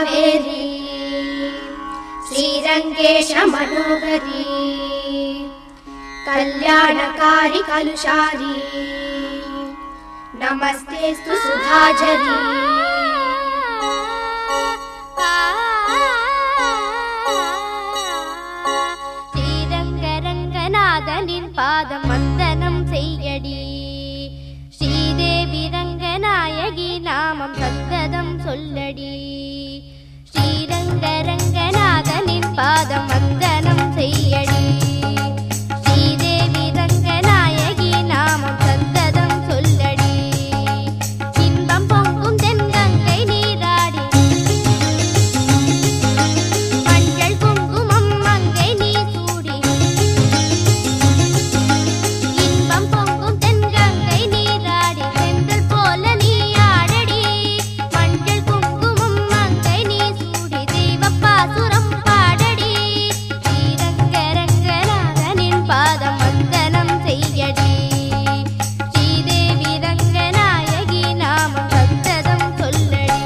कावेरी श्रीरङ्गेश मनोहरी कल्याणकारी कलुषारी नमस्तेस्तु सुधाझरी श्रीरङ्गरङ्गनाथनिन् पादं वन्दनं सेय्यडि श्रीदेवी रङ्गनायकि नामं सन्ततं सोल्लडि श्रीरङ्गरङ्गनाथनिन् पादं वन्दनं सेय्यडि श्रीदेवी रङ्गनायकि नामं सन्ततं सोल्लडि इன்பம் பொங்கும் தென்கங்கை நீராடி மஞ்சள் குங்குமம் மங்கை நீ சூடி இன்பம் பொங்கும் தென்கங்கை நீராடி செந்தல் போல நீ ஆடடி மஞ்சள் குங்குமம் மங்கை நீ சூடி தெய்வப்பாசுரம் பாடடி ஸ்ரீரங்கரங்கநாதனின் பாதம் வந்தனம் செய்யடி ஸ்ரீதேவி ரங்கநாயகி நாமம் சந்ததம் சொல்லடி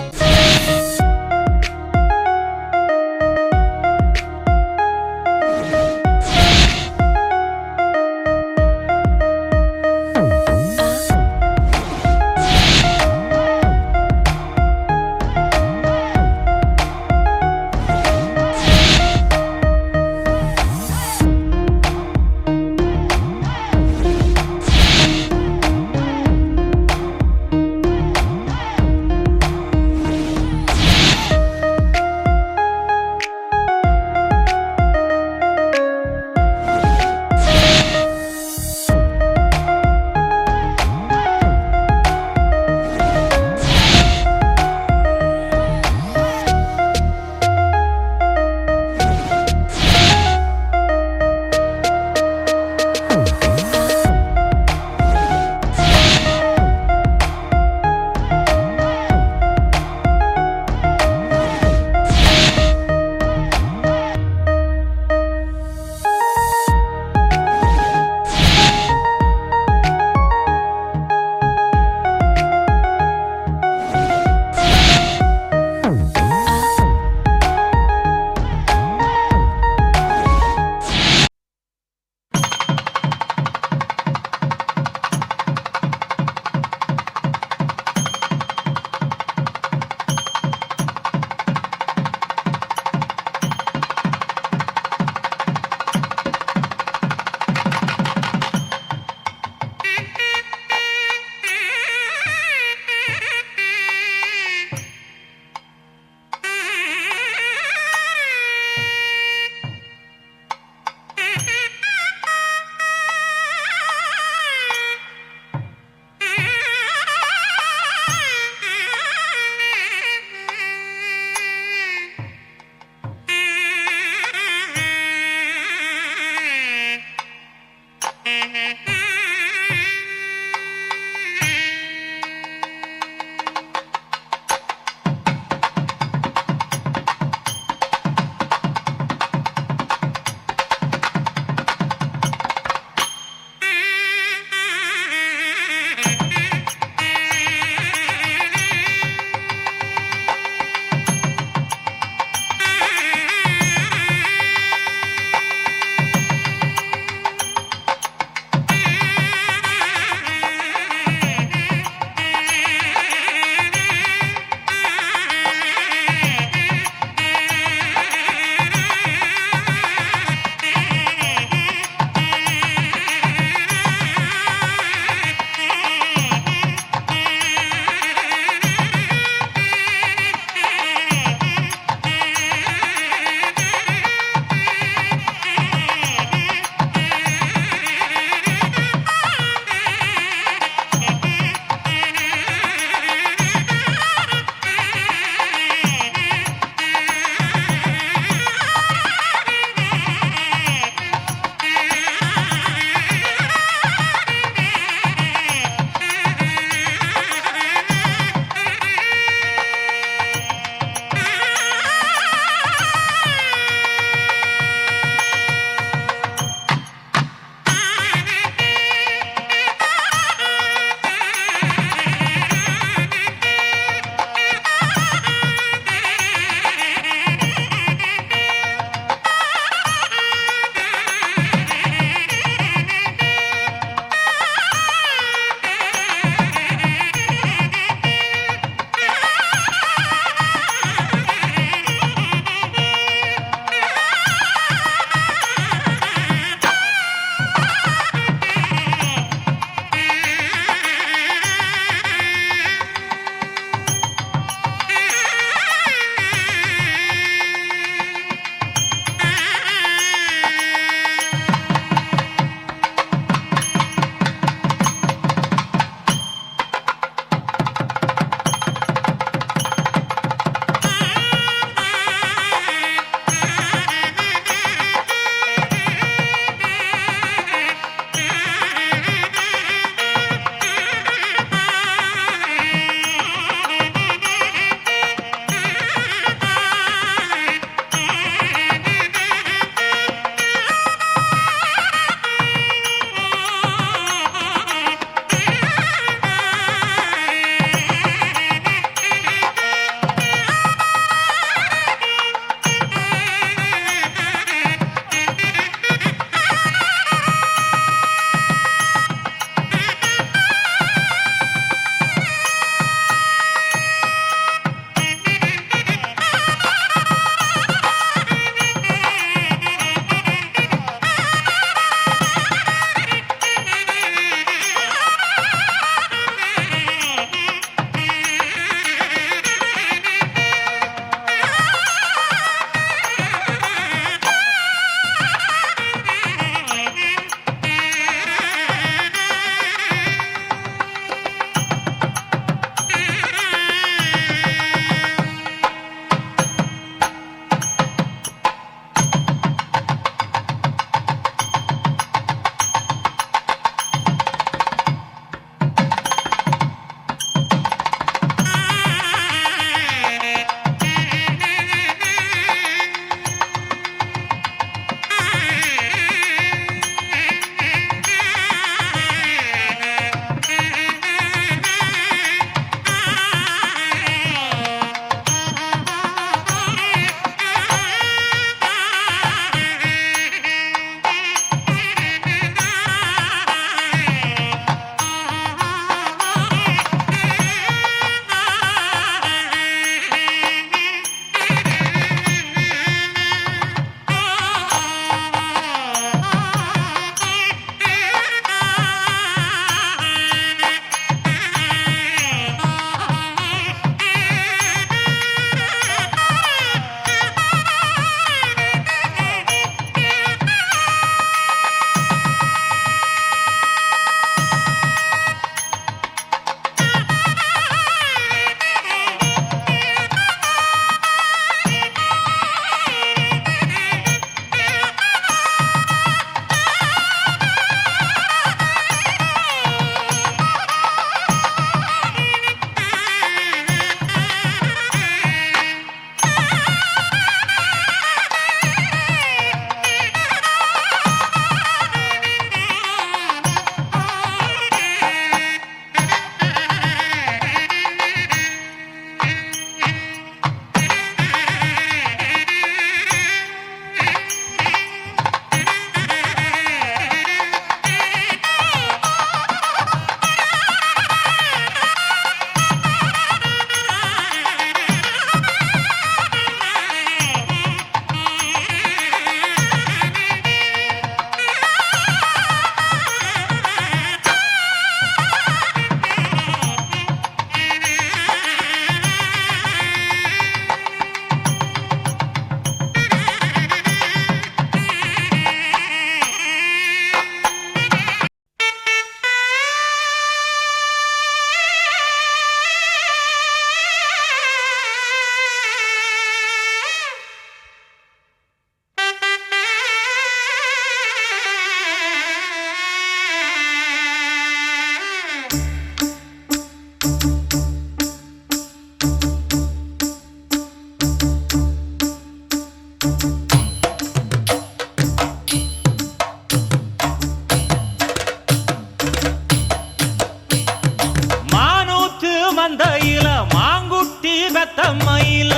மானூத்து மந்தையில மாங்குட்டி வெத்தம்மையில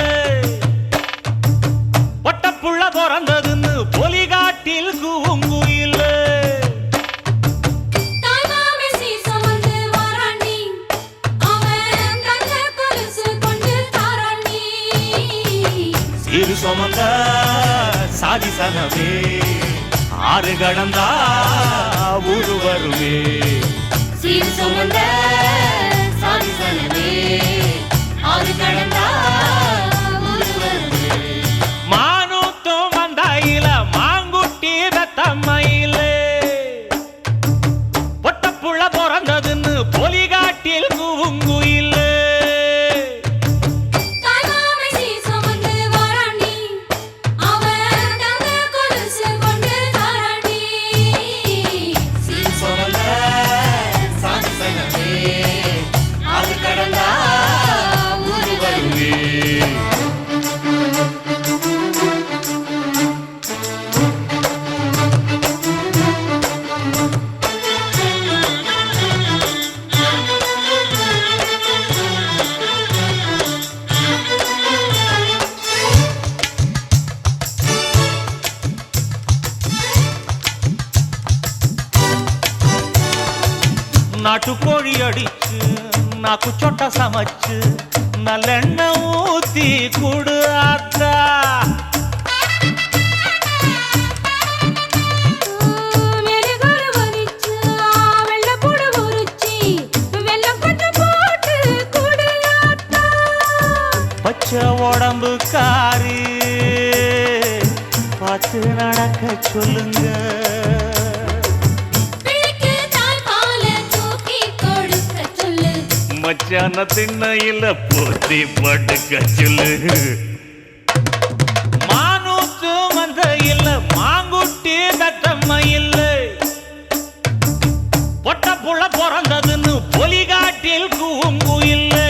பொட்டப்புள்ள பிறந்ததுன்னு பொலிகாட்டில் கூங்குயில இரு சுமந்த சாதி சனவே ஆறு கடந்தா ஊரு வருவே சீர் சுமந்த சாதி சனவே ஆறு கடந்தா ஊரு வருவே மானூத்தும் மந்தாயில மாங்குட்டி வெத்தம்மையில பொட்டப்புள்ள பிறந்ததுன்னு பொலிகாட்டில் கூங்குயில நாட்டுக்கோழி அடிச்சு நாக்கு சொட்ட சமைச்சு நல்லெண்ணெய் ஊத்தி குடு ஆத்தா பச்சை உடம்பு காரி பார்த்து நடக்க சொல்லுங்க மச்சான திண்ணையில போத்தி படுக்க சொல்லு மானூத்து மந்தையில மாங்குட்டி வெத்தம்மையில பொட்டப்புள்ள பிறந்ததுன்னு பொலிகாட்டில் கூங்குயில்லை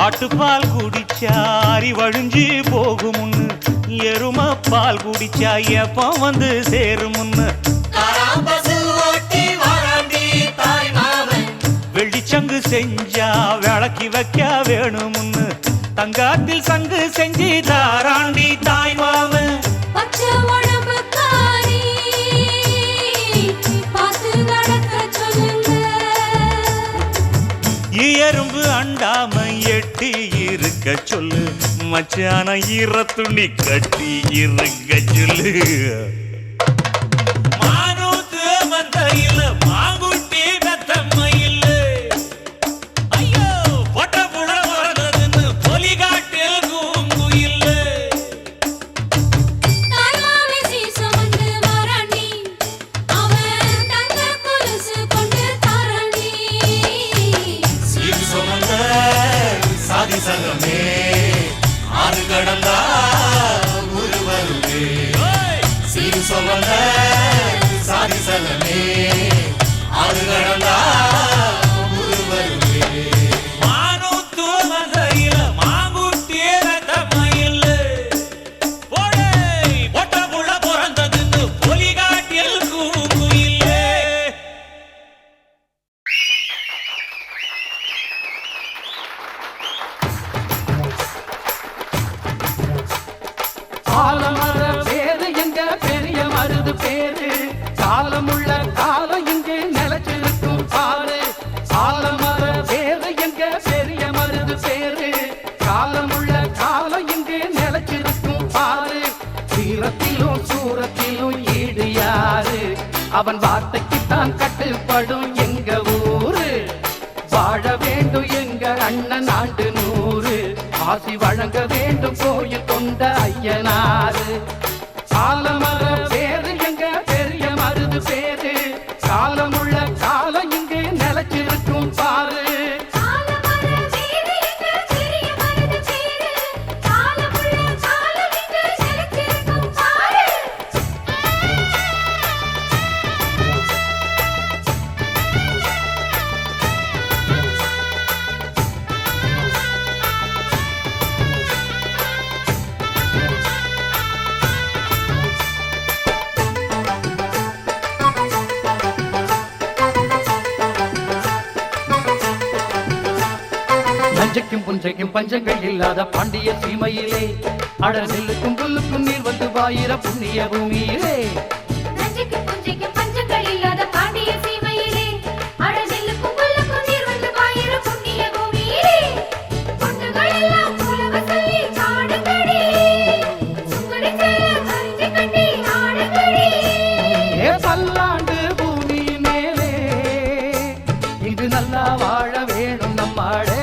ஆட்டுப்பால் குடிச்சா அறிவழிஞ்சி போகுமுன்னு எரும பால் குடிச்சா எப்ப வந்து சேருமுன்னு வெள்ளிச்சங்கு செஞ்சா விளக்கி வைக்க வேணுமுன்னு தங்காத்தில் சங்கு செஞ்சு தாராண்டி தாய் மாமன் எறும்பு அண்டாம எட்டி இருக்க சொல்லு மச்சான ஈர துணி கட்டி இருக்க சொல்லு மானூத்து மந்தையில மாங்குட்டி வெத்தம்மையில ஐயோ பொட்டப்புள்ள பிறந்ததுன்னு பொலிகாட்டில் கூங்குயில்ல சாதி சங்கமே ஆறு கடந்தா ஊரு வருவே சீர் சுமந்த சாதி சங்கமே ஆறு கடந்தா ஊரு வருவே மானூத்து மந்தையில மாங்குட்டி வெத்தம்மையில பொட்டப்புள்ள பிறந்ததுன்னு பொலிகாட்டில் கூங்குயில்ல ஆலமர பேரு எங்க பெரிய மருது பேரு காலமுள்ள காலம் இங்கே நிலைச்சிருக்கும் பாரு. ஆலமர வேறு எங்க பெரிய மருது பேரு. காலமுள்ள காலம் இங்கே நிலைச்சிருக்கும் பாரு. சீரத்திலும் சூரத்திலும் ஈடு யாரு? அவன் வார்த்தைக்குத்தான் கட்டுப்படும் எங்க ஊரு. வாழ வேண்டும் எங்க அண்ணன் ஆண்டு 100. ஆசி வழங்க வேண்டும் கோயில் கொண்ட ஐயனாரு. ஆலமர வேறு எங்க பெரிய மருது பேரு. காலமுள்ள காலம் இங்கே நிலைச்சிருக்கும் பாரு. நஞ்சைக்கும் புஞ்சைக்கும் பஞ்சங்கள் இல்லாத பாண்டிய சீமையிலே அடநெல்லுக்கும் புல்லுக்கும் நீர் வந்து வாயிர புண்ணிய பூமியிலே. நஞ்சைக்கும் புஞ்சைக்கும் பஞ்சங்கள் இல்லாத பாண்டிய சீமையிலே அடநெல்லுக்கும் புல்லுக்கும் நீர் வந்து வாயிர புண்ணிய பூமியிலே. பொண்ணுகள் எல்லாம் புலவ சொல்லி பாடுங்கடி, சுங்கடி சேர கரிஞ்சு கட்டி ஆடுங்கடி. பல்லாண்டு பூமி மேலே இங்கு நல்லா வாழ வேணும் நம்மாடே.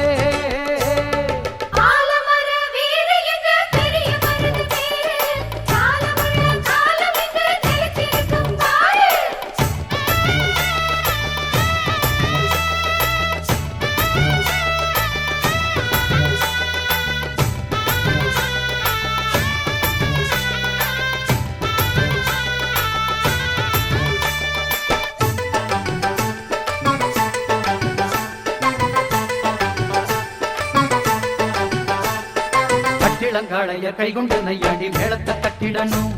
இளங்காளைய கைகொண்டு நையாடி மேளத்தை தட்டிடணும்.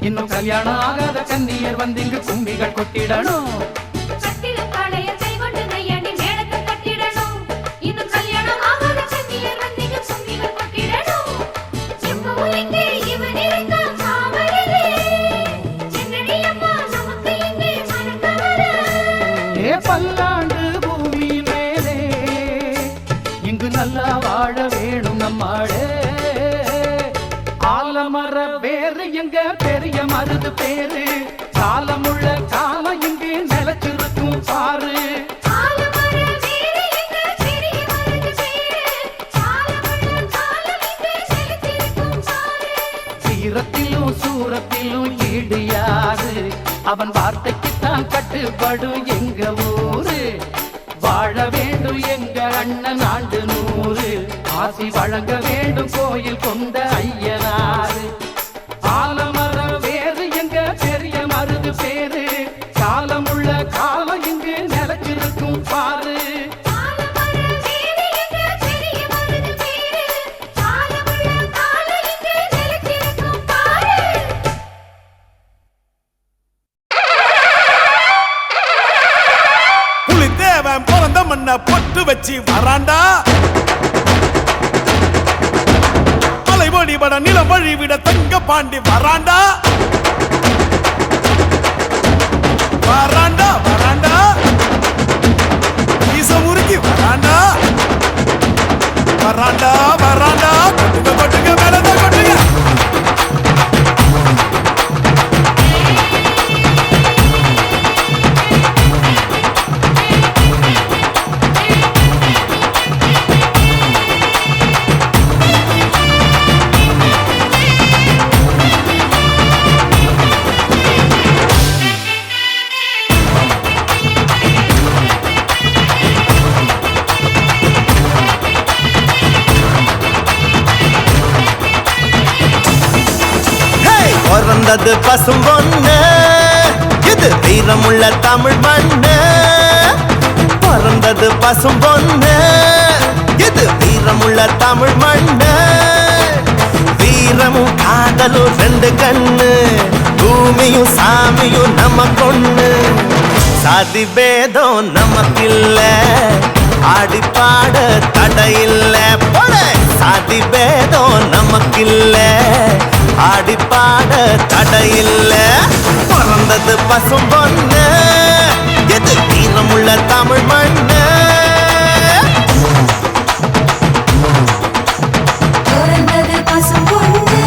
இன்னும் கல்யாணம் ஆகாத கன்னியர் வந்து இங்கு கும்பிகள் கொட்டிடணும். பல்லாண்டு பூமி மேலே இங்கு நல்லா வாழ வேணும் நம்மாடே. ஆலமர வேறு எங்க பெரிய மருது பேரு. காலமுள்ள காலம் இங்கே நிலைச்சிருக்கும் பாரு. சீரத்திலும் சூரத்திலும் ஈடு யாரு? அவன் வார்த்தைக்குத்தான் கட்டுப்படும் எங்க ஊரு. வாழ வேண்டும் எங்க அண்ணன் ஆண்டு 100. ஆசி வழங்க வேண்டும் கோயில் கொண்ட ஐயனாரு. ஆலமர வேறு எங்க பெரிய மருது பேரு. காலமுள்ள காலம் இங்கு நிலைச்சிருக்கும் பாரு. புலித்தேவன் பிறந்த மண்ண பொட்டு வச்சு வராண்டா. அலைவடிபட நிலம் வழிவிட தங்க பாண்டி வராண்டா. வராண்டா வராண்டா ஈச முருகி வராண்டா. வராண்டா வராண்டா கொட்டுங்க கொட்டுங்க மேலத கொட்டுங்க. பிறந்தது பசும் பொண்ணு, இது வீரமுள்ள தமிழ் மண்ணு. பிறந்தது பசும் பொண்ணு, இது வீரமுள்ள தமிழ் மண்ணு. வீரமும் காதலும் 2 கண்ணு, பூமியும் சாமியும் நமக்கொண்ணு. சாதி பேதம் நமக்கில்ல, ஆடி பாட தடையில்ல. சாதி பேதம் நமக்கில்ல, ஆடி பாட தடையில்ல. பிறந்த பிறந்தது பசும் பொண்ணு எது வீரமுள்ள தமிழ் மண்ணு பிறந்தது பசும் பொண்ணு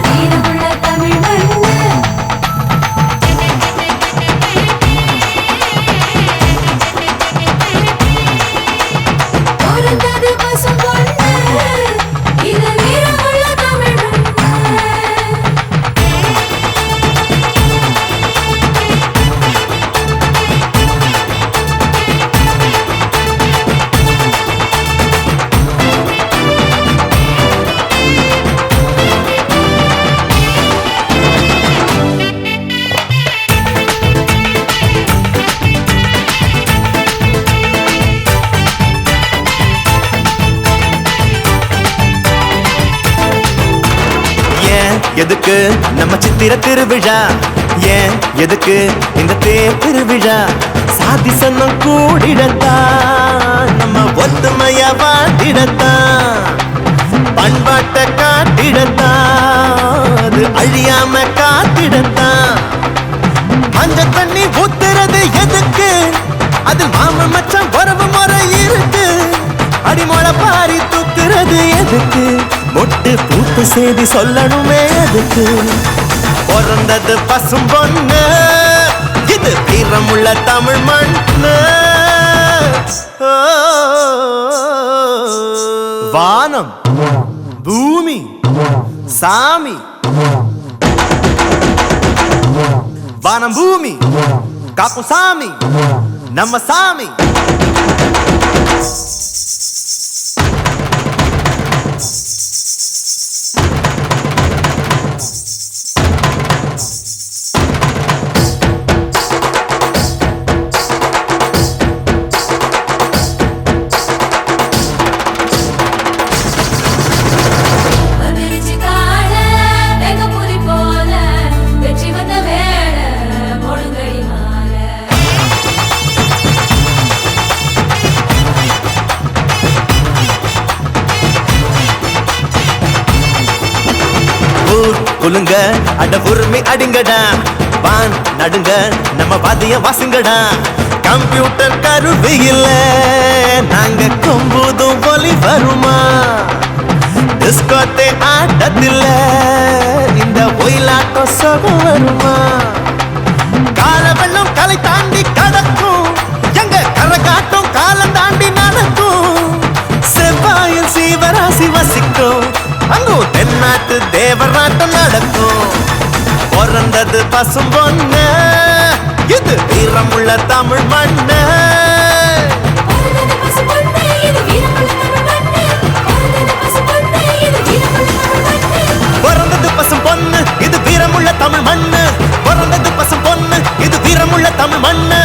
வீரமுள்ள தமிழ் மண்ணு பிறந்தது பசும் பொண்ணு இது வீரமுள்ள தமிழ் மண்ணு எதுக்கு நம்ம சித்திர திருவிழா ஏன் எதுக்கு இந்த தேர் திருவிழா சாதி சன்னம் கூடிடத்தான் நம்ம ஒத்துமைய வாட்டிடத்தான் பண்பாட்டை காட்டிடத்தான் அது அழியாம காத்திடத்தான் மஞ்ச தண்ணி ஊத்துறது எதுக்கு அதில் மாம மச்சான் உறவு முறை இருக்கு அடிமொழ பாரி தூக்குறது எதுக்கு மொட்டு பூத்து செய்தி சொல்லணுமே அதுக்கு பிறந்தது பசும் பொண்ணு இது வீரமுள்ள தமிழ் மண்ணு வானம் பூமி சாமி வானம் பூமி காக்கும் சாமி நம்ம சாமி அபிரிச்சி கால வெங்க புலி போல வெற்றி வந்த வேள முழுங்கடி மாலை ஊர் குலுங்க அட உரிமை அடிங்கடா வான் நடுங்க நம்ம வாதிய வாசுங்கடா கம்ப்யூட்டர் கருவி இல்ல நாங்க கும்புதும் ஒலி வருமா டிஸ்கோத்தே ஆட்டத்தில்ல இந்த ஒயிலாட்டம் சுகம் வருமா கால வெள்ளம் கலை தாண்டி கடக்கும் எங்க கரகாட்டம் காலம் தாண்டி நடக்கும் செவ்வாயில் சீவராசி வசிக்கும் அங்கும் தென்னாட்டு தேவராட்டம் நடக்கும் பிறந்தது பசும் பொண்ணு இது வீரமுள்ள தமிழ் மண்ணு பிறந்தது பசும் பொண்ணு இது வீரமுள்ள தமிழ் மண்ணு பிறந்தது பசும் பொண்ணு இது வீரமுள்ள தமிழ் மண்ணு பிறந்தது பசும் பொண்ணு இது வீரமுள்ள தமிழ் மண்ணு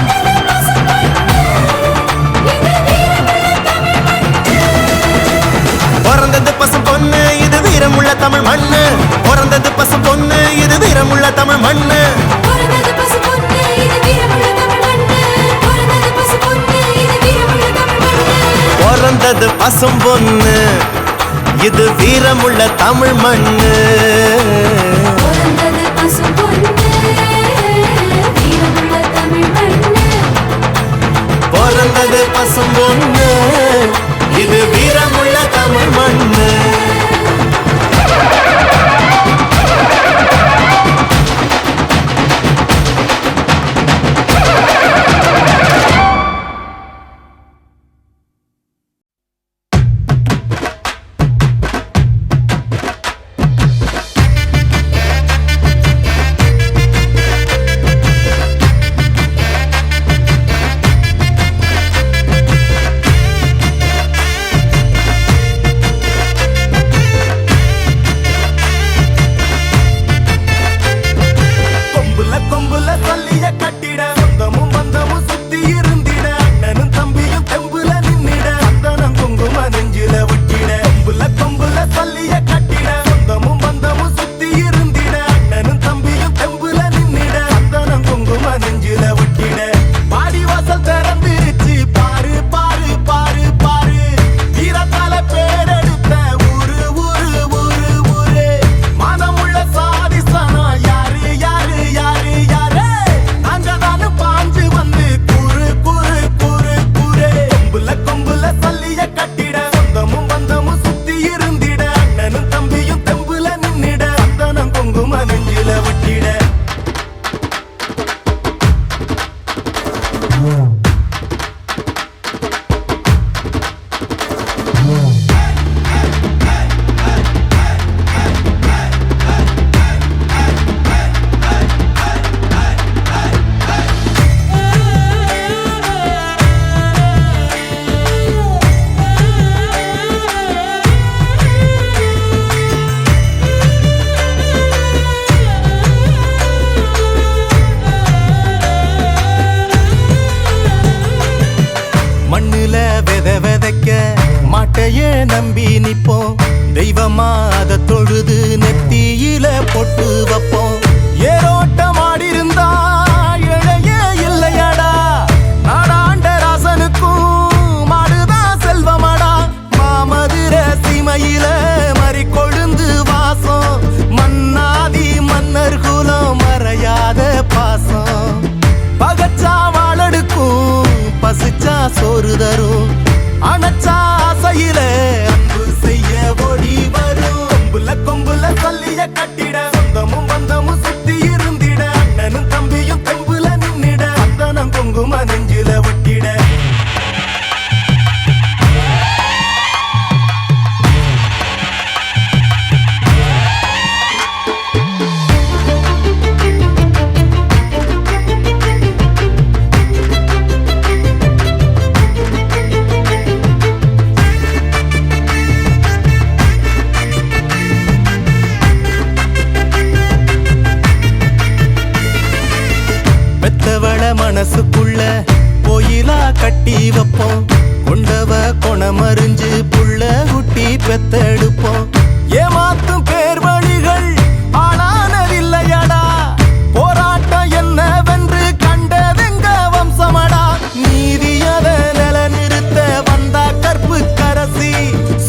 பிறந்தது பசும் பொண்ணு இது வீரமுள்ள தமிழ் மண்ணு பிறந்தது பசும் பொண்ணு இது வீரமுள்ள தமிழ் மண்ணு பிறந்தது பசும் பொண்ணு இது வீரமுள்ள தமிழ் மண்ணு பிறந்தது பசும் பொண்ணு இது வீரமுள்ள தமிழ் மண்ணு பிறந்தது பசும் பொண்ணு இது வீரமுள்ள தமிழ் மண்ணு பிறந்தது பசும் பொண்ணு வீரமுள்ள தமிழ் மண்ணு பிறந்தது பசும் பொண்ணு இது வீரமுள்ள தமிழ் மண்ணு சோறு தரும் அணைச்சா ஆசையில அன்பு செய்ய ஓடி வரும் கொம்புல சொல்லிய கட்டிட சொந்தமும் பந்தமும் சுத்தி இருந்திட அண்ணனும் தம்பியும் தெம்புல நின்னிட அந்தனம் குங்கும நெஞ்சில ஒட்டிட மனசுக்குள்ள கோயிலா கட்டி வைப்போம் கொண்டவ கொணமறிஞ்சு புள்ள குட்டி பெத்தெடுப்போம் ஏமாத்தும் பேர் வழிகள் ஆளானதில்லையடா போராட்டம் என்னவென்று கண்டதெங்க வம்சமடா நீதியத நில நிறுத்த வந்தா கற்பு கரசி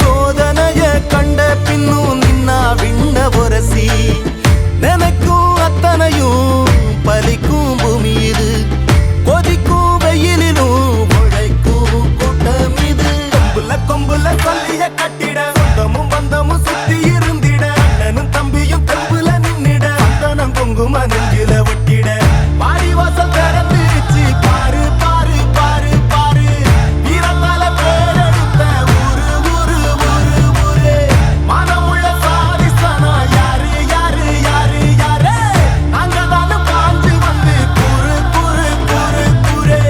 சோதனைய கண்ட பின்னும் நின்னா விண்ண பொரசி நினைக்கும் அத்தனையும் பலிக்கும் பூமி இது கொதிக்கும் வெயிலிலும் உழைக்கும் கூட்டம் இது கொம்புல சொல்லிய கட்டிட சொந்தமும் பந்தமும் சுத்தி இருந்திட அண்ணனும் தம்பியும் தெம்புல நின்னிட அந்தனம் குங்கும நெஞ்சில ஒட்டிட பாடி வாசல் திறந்துருச்சு பாரு பாரு பாரு பாரு வீரத்தால பேரெடுத்த ஊரு ஊரு ஊரு ஊரு மனமுள்ள சாதிசனா யாரு யாரு யாரு யாரு அங்கதான பாஞ்சு வந்து கூறு கூறு கூறு கூறு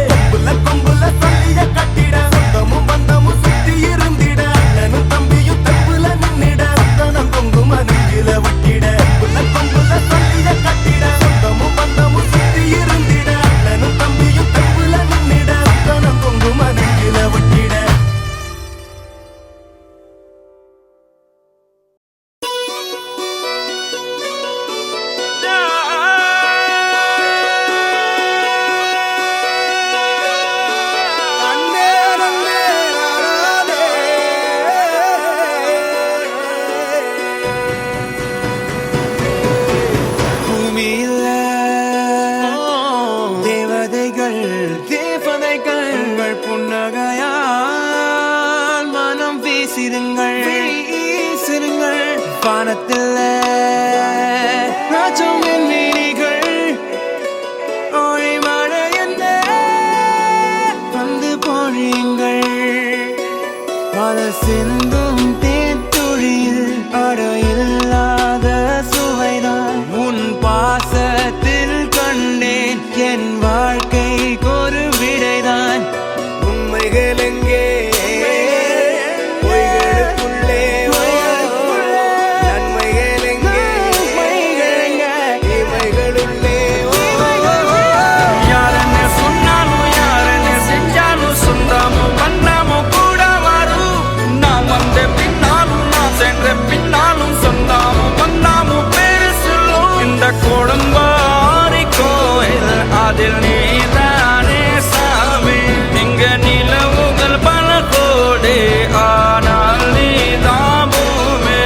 கொம்புல சொல்லிய கட்டிட சொந்தமும் பந்தமும் சுத்தி இருந்திட அண்ணனும் தம்பியும் தெம்புல நின்னிட அந்தனம் குங்கும நெஞ்சில ஒட்டிட கொம்புல சொல்லிய கட்டிட சொந்தமும் பந்தமும் சுத்தி இருந்திட அண்ணனும் தம்பியும் தெம்புல நின்னிட அந்தனம் குங்கும நெஞ்சில ஒட்டிட பூமியில தேவதைகள் புன்னகையால் மனம் வீசிருங்கள் வானத்தில் ராஜம் என் மீனிகள் ஒளி மழை என்ன வந்து பொழியுங்கள் பல சிந்தும் தேத்துழியில் அடையில்லாத சுவைதான் உன் பாசத்தில் கண்டேன் என் வாழ்க்கைக்கு ஒரு விடைதான் உண்மைகள் எங்கே பொய்களுக்குள்ளே நன்மைகள் எங்கே இமைகளுள்ளே யாரன்னு சொன்னாலும் யாரன்னு செஞ்சாலும் சொந்தமும் பண்ணாமும் கூட வரும் நான் வந்த பின்னாலும் நான் சென்ற பின்னாலும் சொந்தமும் பண்ணாமும் பேரு சொல்லும் இந்த கொடும்பாரி கோயில் அதில் நீதானே சாமி இங்க நிலவுகள் பல கோடி ஆனால் நீதான் பூமி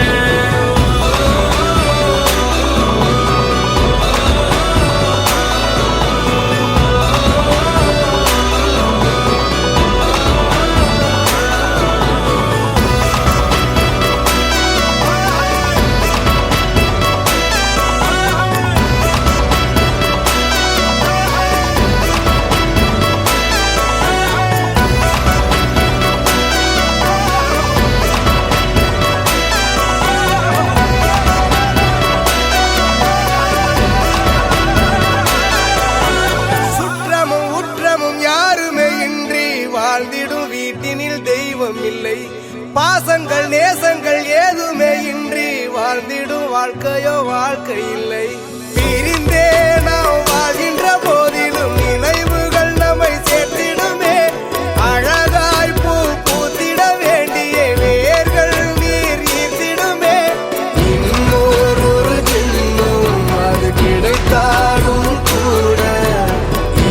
சுற்றமும் உற்றமும் யாருமே இன்றி வாழ்ந்திடும் வீட்டினில் தெய்வம் இல்லை பாசங்கள் நேசங்கள் ஏதுமே இன்றி வாழ்ந்திடும் வாழ்க்கையோ வாழ்க்கை இல்லை பிரிந்தே நாம் வாழ்கின்ற போதிலும் நினைவுகள் நம்மை சேர்த்திடுமே அழகாய் பூ பூத்திட வேண்டிய வேர்கள் நீர் ஈர்த்திடுமே இன்னொரு ஜென்மம் அது கிடைத்தாலும் கூட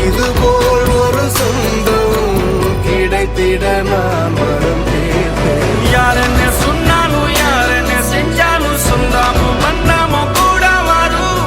இதுபோல் ஒரு சொந்தம் கிடைத்திட நான் வரம் கேட்டேன் யாரன்னு சொன்னாலும் யாரன்னு செஞ்சாலும் சொந்தமும் பண்ணாமும் கூட வரும்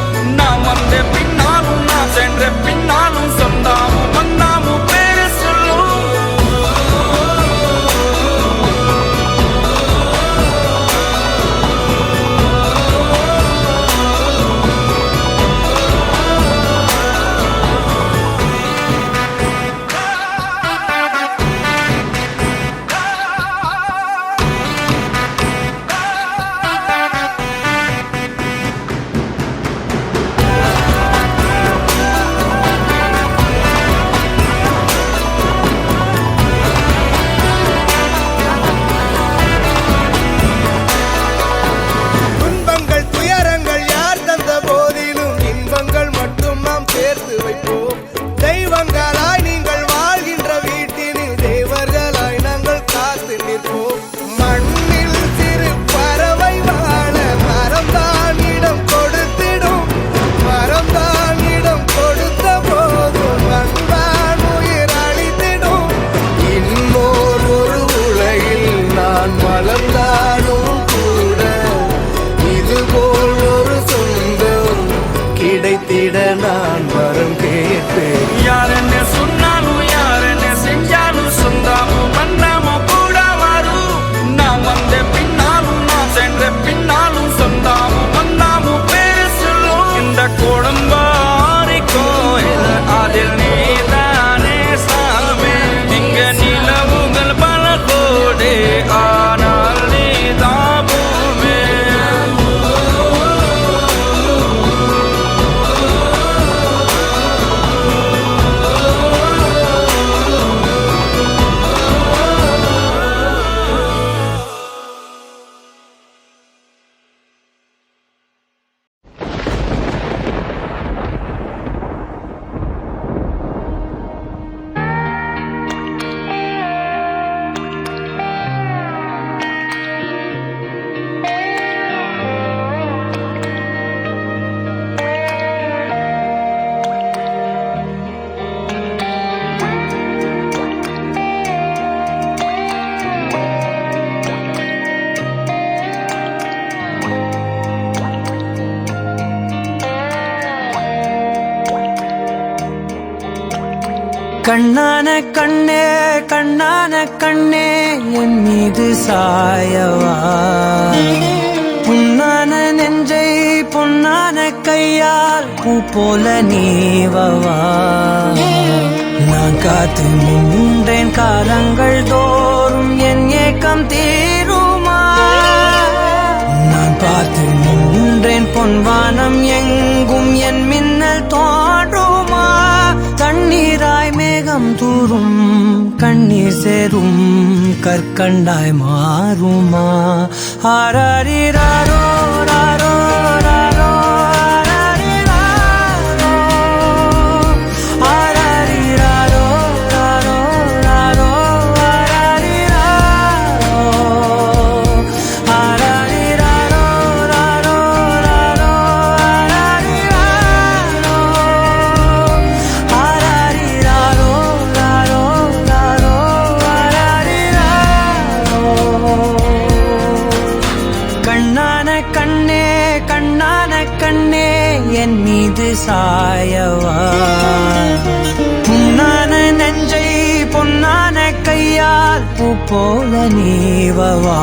நினைத்திட நான் வரம் கேட்பேன். யார் என்ன சொன்னாலும் யார் என்ன செஞ்சாலும் சொந்தாமும் மன்னாமும் கூட வரும். நான் வந்த பின்னாலும் நான் சென்ற பின்னாலும் சொந்தாமும் மன்னாமும் பேரு சொல்லும். இந்த குடும்பாரி கோயில் அதில் நீதானே சாமி. இங்க நிலவுகள் பல கோடி ஆனால் நீதான் பூமி. கண்ணான கண்ணே கண்ணான கண்ணே என் மீது சாயவா. புண்ணான நெஞ்சை பொன்னான கையால் பூ போல நீவவா. நான் காத்து நின்றேன் காலங்கள் தோறும் என் ஏக்கம் தீருமா. நான் பார்த்து நின்றேன் பொன்வானம் எங்கும் என் மின்னல் தோன்றுமா. தண்ணீராய் மேகம் தூரும் கண்ணீர் சேரும் கற்கண்டாய் மாறுமா. ஆராரிராரோ ராரோ ராரோ ஆராரிராரோ ராரோ ராரோ ஆராரிராரோ ராரோ ராரோ என் மீது சாயவா. புண்ணான நெஞ்சை பொன்னான கையால் பூ போல நீவவா.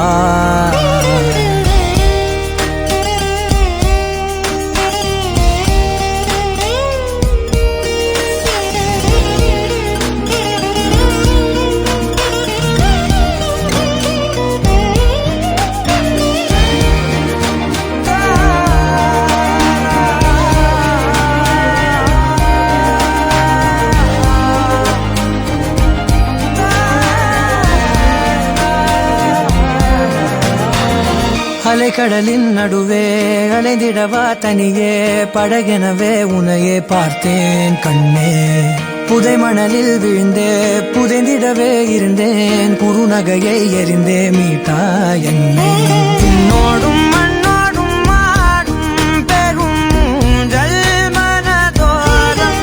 அலைக்கடலின் நடுவே அலைந்திடவா தனியே படகெனவே உனையே பார்த்தேன் கண்ணே. புதை மணலில் விழுந்தே புதைந்திடவே இருந்தேன் குறுநகையை எறிந்தே மீட்டா என்னை. உன்னோடும் மண்ணோடும் மாடும் பெரும் ஊஞ்சல் மனதோரம்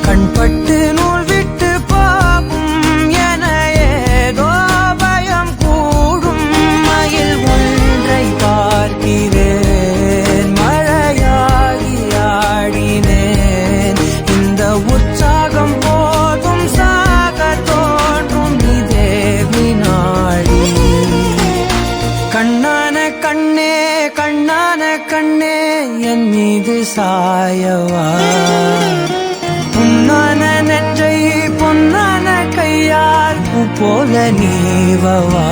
கண்பட்டு நூல் விட்டு போகும் என ஏதோ பயம் கூடும். மயில் ஒன்றை பார்க்கிறேன் மழையாகி ஆடினேன். இந்த உற்சாகம் போதும் சாக தோன்றும் இதே வினாடி. கண்ணான கண்ணே கண்ணான கண்ணே என் மீது சாயவா. புண்ணான நெஞ்சை பொன்னான கையால் பூ போல நீவவா.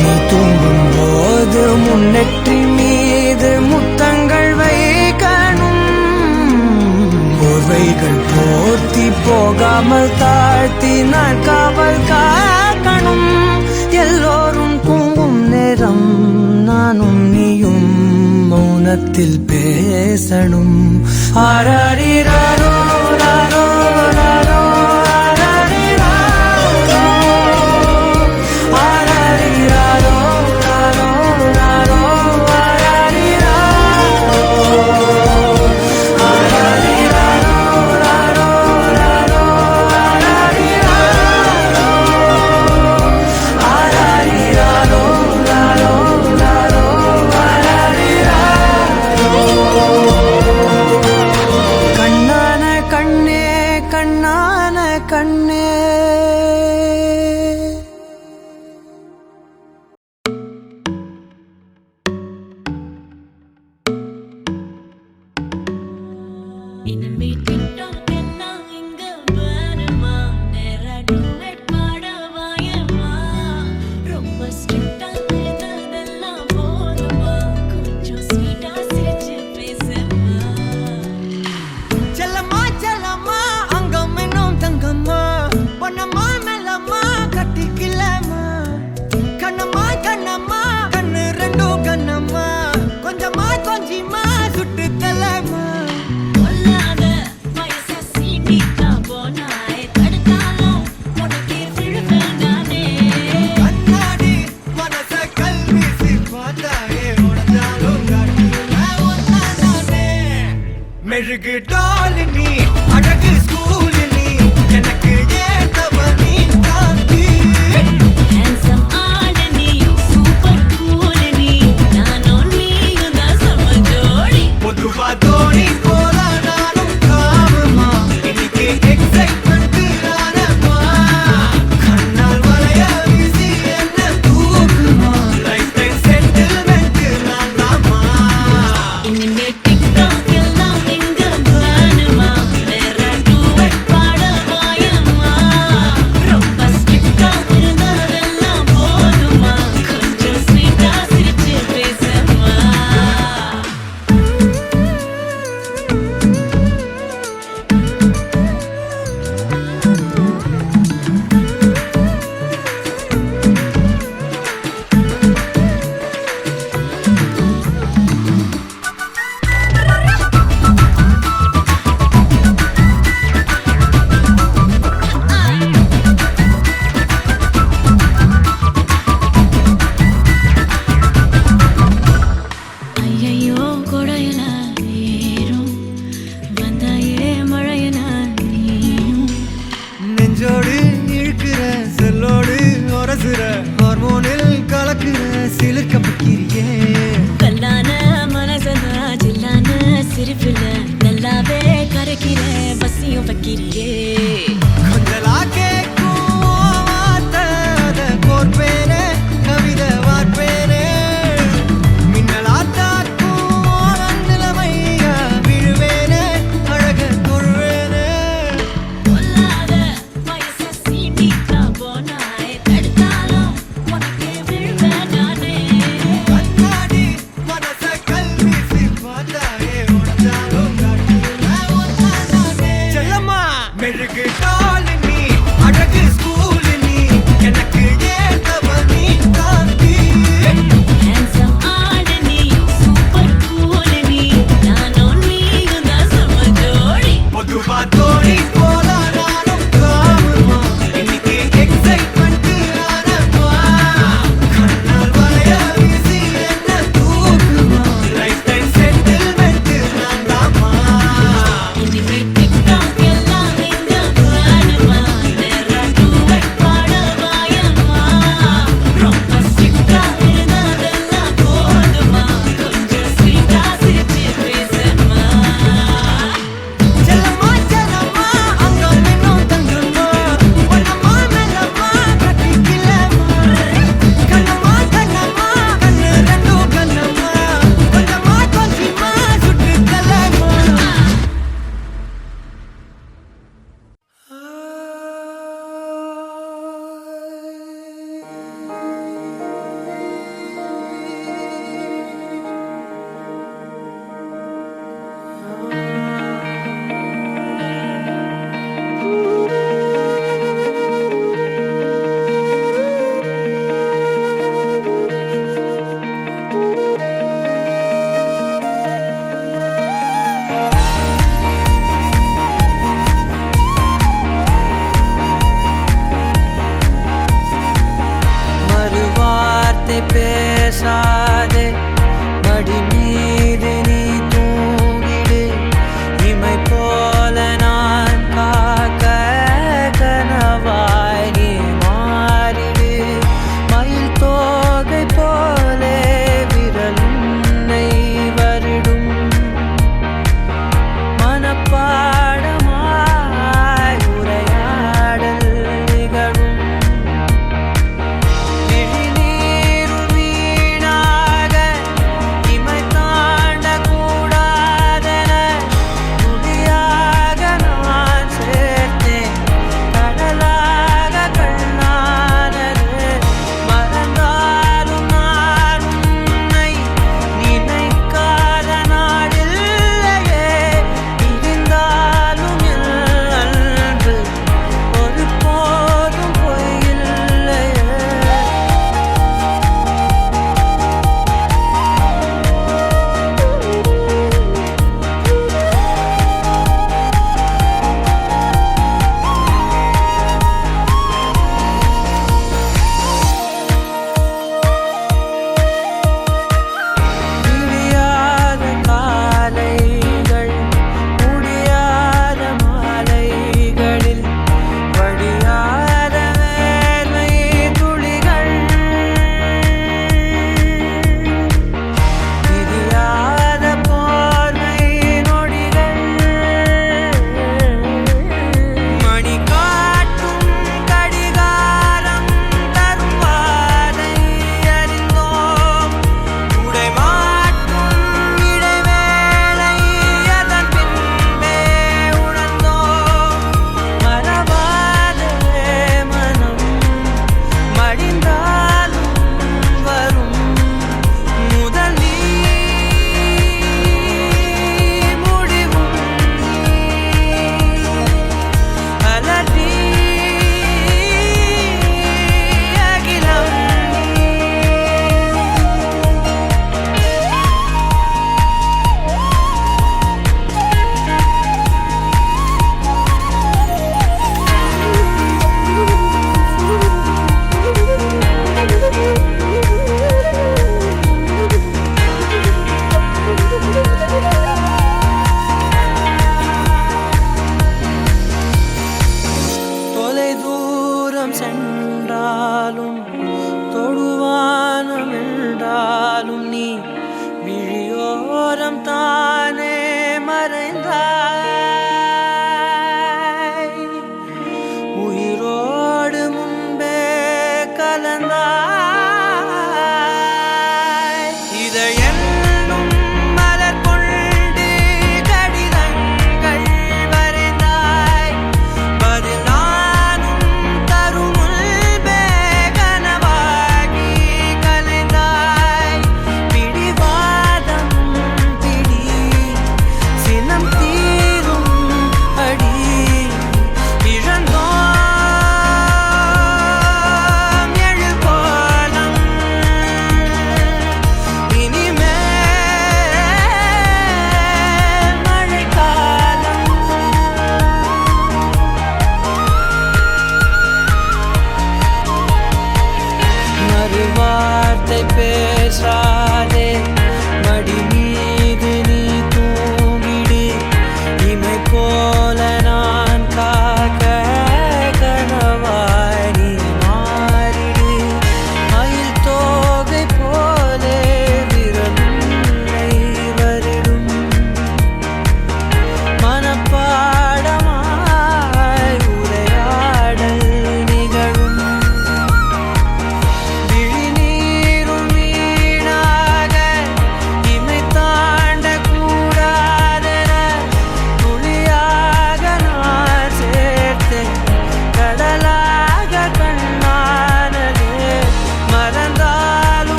நீ தூங்கும் போது முன்னெற்றி மீது முத்தங்கள் வைக்கணும். போர்வைகள் போர்த்தி போகாமல் தாழ்த்தி நான் காவல் காக்கணும். எல்லோரும் தூங்கும் நேரம் நானும் நீயும் மௌனத்தில் பேசணும். ஆராரிராரோ ராரோ ராரோ ஆராரிராரோ ராரோ ராரோ ஆராரிராரோ இனிமே டிக்டாக் எல்லாம் இங்க வேணுமா? நேரா duet பாட வாயேம்மா. ரொம்ப ஸ்ட்ரிக்டா இருந்ததெல்லாம் போதுமா? கொஞ்சம் ஸ்வீட்டா சிரிச்சு பேசுமா. செல்லம்மா செல்லம்மா அங்கம் இன்னும் தங்கம்மா பொன்னம்மா மெல்லம்மா கட்டிக்கலம்மா கண்ணம்மா கண்ணம்மா கண்ணு ரெண்டும் கண்ணம்மா கொஞ்சமா கொஞ்சிமா சுட்டு தலம்மா கொல்லாத வயசை சீண்டிட்டா போனாய். தடுத்தாலும் உனக்கே விழுவேன் நானே. கண்ணாடி மனச கல்வீசி பார்த்தாயே உடஞ்சாலும் காட்டுவேன் ஒன்னானே மெழுகு டால் நீ அழகு ஸ்கூல் நீ எனக்கு ஏத்தவ நீ காந்தி Handsome ஆளு நீ, super cool நீ. நானும் நீயும் தான் செம ஜோடி. பொதுவா தோணி போல நானும் காமமா இன்னைக்கு எக்ஸைட்மெண்ட் நானம்மா கண்ணால் வளைய வீசி என்ன தூக்குமா லைஃப் டைம் செட்டில்மெண்ட் நான் தாமா இனிமே டிக்டாக் எல்லாம் இங்க வேணுமா? நேரா duet பாட வாயேம்மா. ரொம்ப ஸ்ட்ரிக்டா இருந்ததெல்லாம் போதுமா? கொஞ்சம் ஸ்வீட்டா சிரிச்சு பேசுமா. ஐயையோ கொடையல ஏறும் வந்தாயே மழையன நீயும். நெஞ்சோடு இழுக்கிற செல்லோடு உரசுற ஹார்மோனில் கலக்குற சிலிர்க்க பக்கிரியே கல்லான மனசனா ஜில்லான சிரிப்புல நல்லாவே கரைக்கிற பசியும் வைக்கிறியே. கொஞ்சலா கேட்கும் வார்த்தை அதை கோர்ப்பேனே கவிதை வார்ப்பேனே மின்னலா தாக்கும் நிலைமையா விழுவேனே அழக தொழுவேனே கொல்லாத வயசை சீண்டிட்டா போனாய். தடுத்தாலும் உனக்கே விழுவேன் நானே. கண்ணாடி மனச கல்வீசி பார்த்தாயே உடஞ்சாலும் காட்டுவேன் ஒன்னானே செல்லம்மா மெழுகு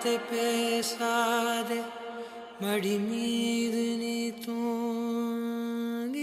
வார்த்தை பேசாதே மடி மீது நீ தூங்கிடு.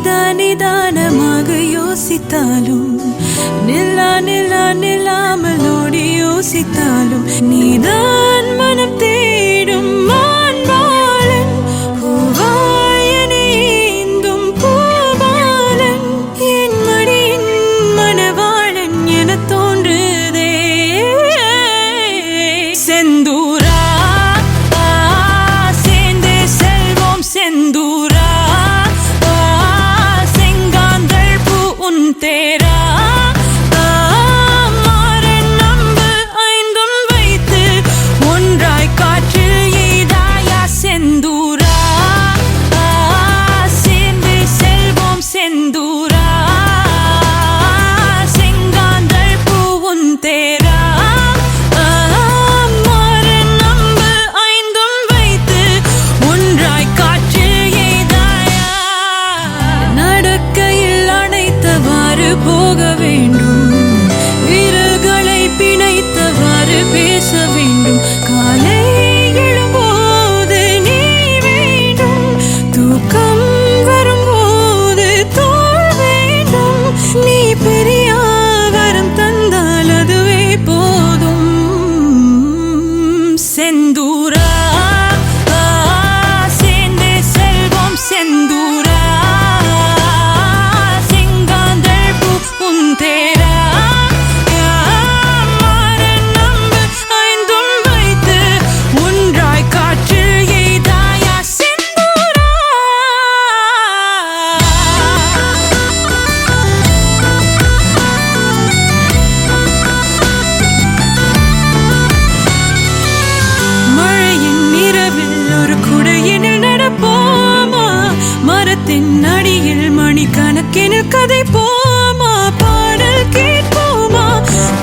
நிதானமாக யோசித்தாலும் நில்லாமல் ஓடி யோசித்தாலும் நீதான் மனம் தேடும் மான்பாலன் பூவாயனேந்தும் பூபாலன் என் மடியின் மணவாளன் என தோன்றுதே செந்தூரா சேர்ந்தே செல்வோம் செந்தூரா செங்காந்தள் பூ உன் தேரா மாறன் நம்பு ஐந்தும் வைத்து ஒன்றாய் காற்றில் எய்தாயா செந்தூரா சேர்ந்தே செல்வோம் செந்தூரா செங்காந்தள் பூ உன் தேரா மாறன் நம்பு ஐந்தும் வைத்து ஒன்றாய் காற்றில் எய்தாயா நடக்கையில் அணைத்தவாறு போக வேண்டும் விரல்களை பிணைத்தவாறு பேச வேண்டும் காலை எழும்போது நீ வேண்டும் தூக்கம் வரும்போது தோல் வேண்டும் நீ பெரிய வரம் தந்தால் அதுவே போதும் செந்தூரா சேர்ந்தே செல்வோம் செந்தூரா செங்காந்தள் பூ உன் தேரா மாறன் நம்பு ஐந்தும் வைத்து ஒன்றாய் காற்றில் எய்தாயா செந்தூரா மழையின் இரவில் ஒரு குடையினில் நடப்போமா மரத்தின் அடியில் மணிக்கணக்கினில் கதை போமா பாடல் கேட்போமா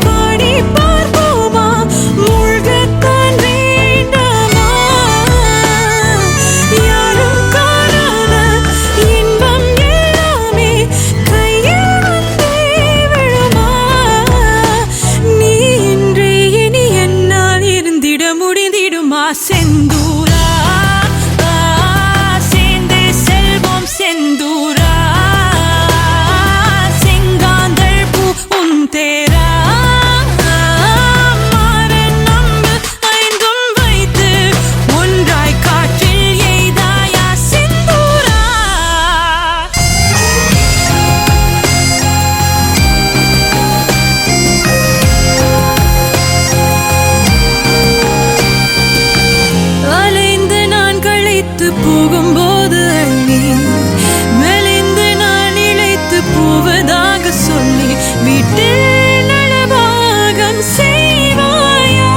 பாடி பார்ப்போமா மூழ்கத்தான் வேண்டாமா யாரும் காணாத இன்பம் எல்லாமே கையில் வந்தே விழுமா நீ இன்றே இனி என்னால் இருந்திட முடிந்திடுமா செந்தூரா சேர்ந்தே செல்வோம் செந்தூரா செங்காந்தள் பூ உன் தேரா மாறன் நம்பு ஐந்தும் வைத்து ஒன்றாய் காற்றில் எய்தாயா செந்தூரா அலைந்து நான் களைத்து போகும்போது அள்ளி மெலிந்து நான் இழைத்து போவதாக சொல்லி வீட்டில் நலபாகம் செய்வாயா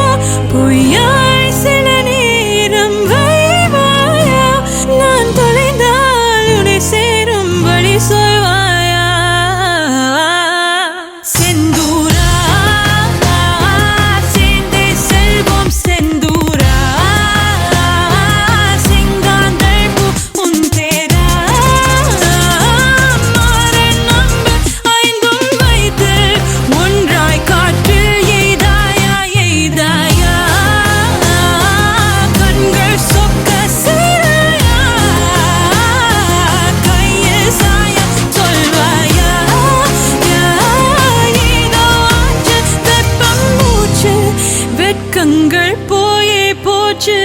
பொய்யாய் சில நேரம் வைவாயா நான் தொலைந்தால் உன்னை சேரும் வழி சொல்வாயா செந்தூரா சேர்ந்தே செல்வோம் செந்தூரா செங்காந்தள் பூ உன் தேரா மாறன் நம்பு ஐந்தும் வைத்து ஒன்றாய் காற்றில் எய்தாயா எய்தாயா கண்கள் சொக்க செய்தாயா கையில் சாய சொல்வாயா ஏதோ ஆச்சு வெப்பம் மூச்சு வெட்கங்கள் போயே போச்சு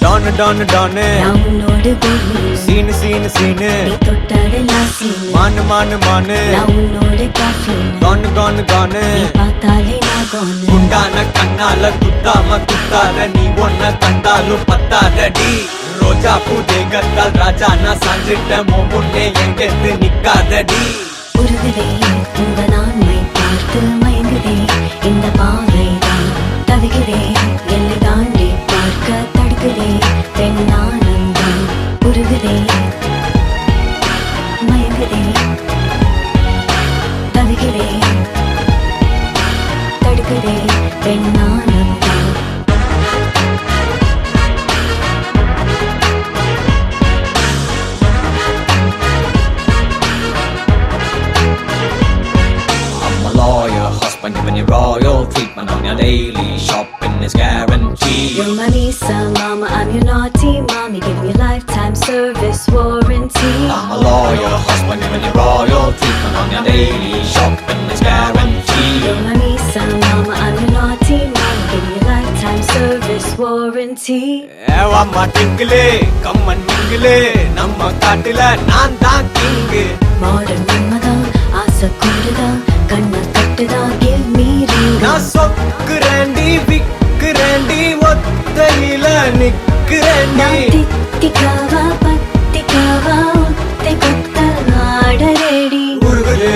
டானு டானு டானு நான் உன்னோடு பூமி சீனு சீனு சீனு நீ தொட்டதெல்லாம் சீனு மானு மானு மானு நான் உன்னோடு காஃபின் கானு கானு கானு நீ பார்த்தாலே நான் கோனு குண்டான கண்ணால குத்தாம குத்தாத நீ ஒன்ன கண்டாலும் பத்தாதடி ரோஜா பூ தேகத்தால் ராஜா நான் சாஞ்சிட்ட முன்னே எங்கெத்து நிக்காதடி உருகுதே இந்த நான்மை பார்த்து மயங்குதே இந்த பாவைதான் தவிக்கிறே எல்லை தாண்டி பார்க்க தடுக்குதே பெண்ணானந்தம் உருகுதே மயங்குதே தவிக்கிறே shopping is guaranteed. Your money's some mama, I'm your naughty mommy, giving you lifetime service warranty. I'm a loyal husband giving you royal treatment on your daily shopping is guaranteed. Your money's some mama, I'm your naughty mommy, giving you lifetime service warranty. ஏவாம்மா டிங்கிளே கம்மன் மிங்கிளே நம்ம காட்டுல நான் தான் king. Modern மன்மதா, ஆசை கூடுதா, கண்ணை கட்டுதா, give me ring. நான் சொக்குறேண்டி விக்குறேண்டி ஒத்தையில நிக்குறேண்டி. நான் தித்திக்காவா பத்திக்காவா ஒத்தை கொத்த ஆட ரெடி. உருகுது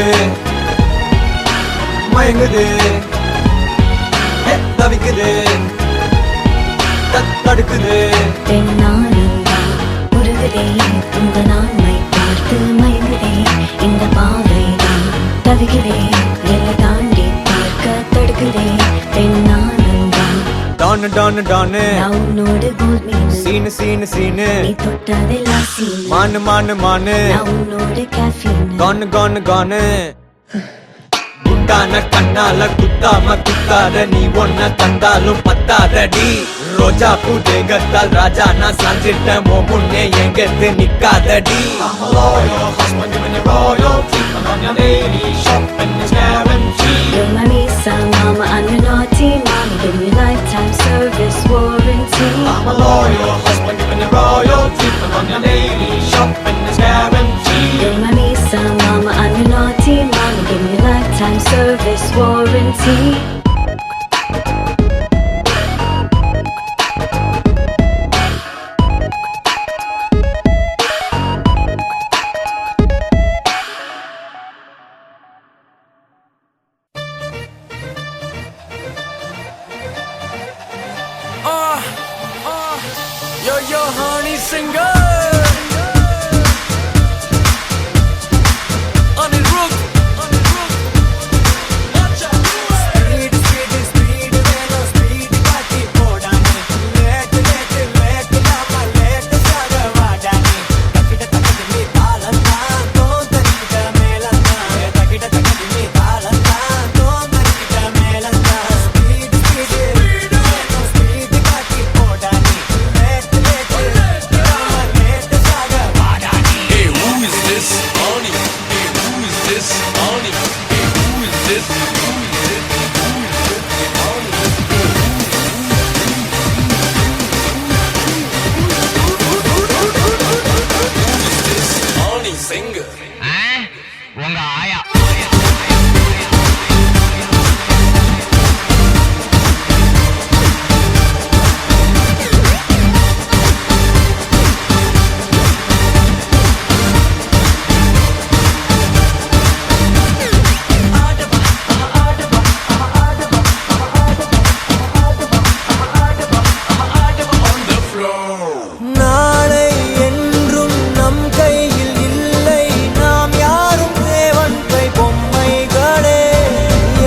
மயங்குது தவிக்குது தடுக்குது. பெண்ணானந்தா உருகுதே உங்க நான்மை பார்த்து மயங்குதே இந்த பாவைதான் தவிக்குதே எல்லை தாண்டி பார்க்க தடுக்குதே. பெண்ணானந்தா டானு டானு டானு நான் உன்னோடு கோல் மீன் சீனு சீனு சீனு நீ தொட்டதெல்லாம் சீன். மானு மானு மானு நான் உன்னோடு caffeine. கானு கானு கானு. குட்டான கண்ணால குத்தாம குத்தாத நீ ஒன்ன தந்தாலும் பத்தாதடி. ரோஜா பூ தேகத்தால் ராஜா நான் சாஞ்சிட்டேன் உன் முன்னே எங்கத்து நிக்காதடி. I'm a loyal husband giving you royal treatment on your daily shopping is guaranteed. Your money's some mama, I'm your naughty mommy, giving you lifetime service warranty. I'm a loyal husband giving you royal treatment on your daily shopping is guaranteed. Your money's some mama, I'm your naughty mommy, giving you lifetime service warranty. Yo, honey singer. Anirudh. Speed, speed, speed, velo, speed, party podani. Late, late, late, lama, late, saga vadani. Takida takidi me taalanta, to tarikida melanta. Takida takidi me taalanta, to tarikida melanta. Speed, speed, velo, speed, party podani. Late, late, lama, late, saga vadani. Hey, who is this? Ani. Hey, who is this? Ani. Hey, who is this? Who is it? Ani singer. நாளை என்றும் நம் கையில் இல்லை, நாம் யாரும் தேவன் கை பொம்மைகளே.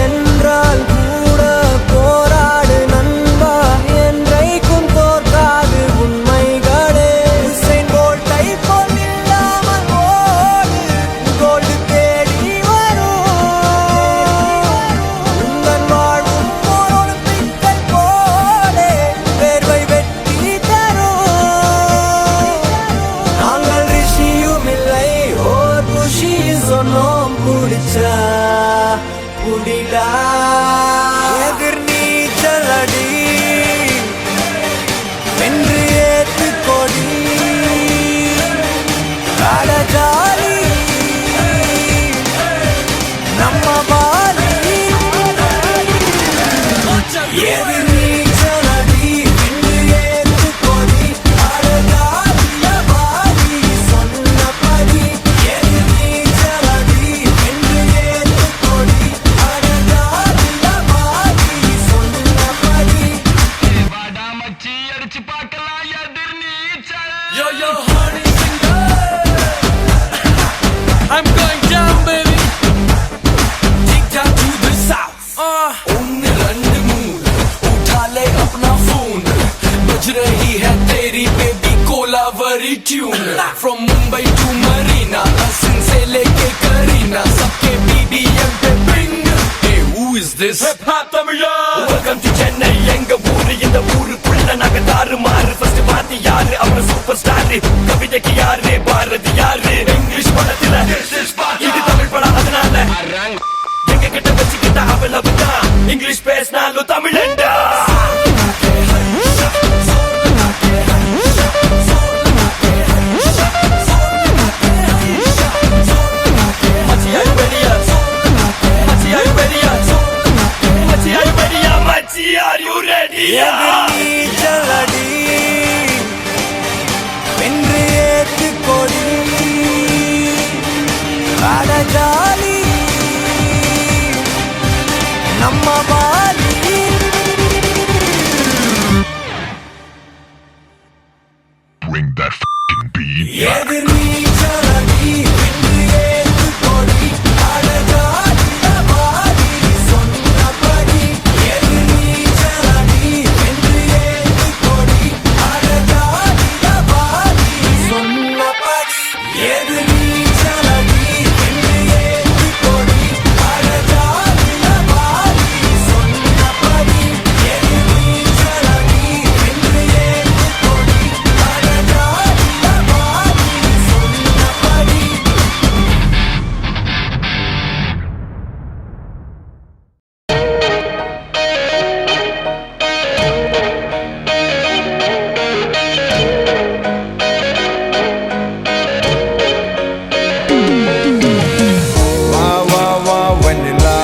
என்றால் கூட போராடு நண்பா, என்றைக்கும் தோற்காது உண்மைகளே. உசேன் போல்ட்டை போல் இல்லாமல் ஓடு, கோல்டு தேடி வரும். உங்கள் வாழ்வும் ஓர் ஒலிம்பிக்கை போலே வேர்வை வெற்றி தரும். நாங்கள் ரிஷியும் இல்லை, ஓர் குஷி சொன்னோம் குடிச்சா குடிடா. எதிர் நீச்சல் அடி வென்று ஏத்து கொடி கடஜாலி நம்ம பாலி. எதிர் நீச்சல் அடி வென்று ஏத்து கொடி கடஜாலிய பாலி சொன்னபடி. எதிர் நீச்சல் அடி வென்று ஏத்து கொடி கடஜாலிய பாலி சொன்னபடி. Yo, honey singer. I'm going down, baby. Take down to the south. उन्ने रंड मूड उठा ले अपना फोन, बज रही है तेरी baby Kolaveri tune. From Mumbai to Marina, Hasan से लेके करीना, सबके BBM पे bring. Hey, who is this? Hip hop, welcome to Chennai. எதிர் நீச்சலடி வென்று ஏத்து கொடி அடஜாலி நம்ம poly Bring that f***ing beat. எதிர் நீச்சலடி வென்று ஏத்து கொடி அடஜாலி பாலி சொன்னபடி எதிர் நீச்சலடி வென்று ஏத்து கொடி அடஜாலி பாலி சொன்னபடி எதிர் நீச்சலடி வென்று ஏத்து கொடி அடஜாலி பாலி சொன்னபடி எதிர் நீச்சலடி வென்று ஏத்து கொடி அடஜாலி பாலி சொன்னபடி வா வா வா வெண்ணிலா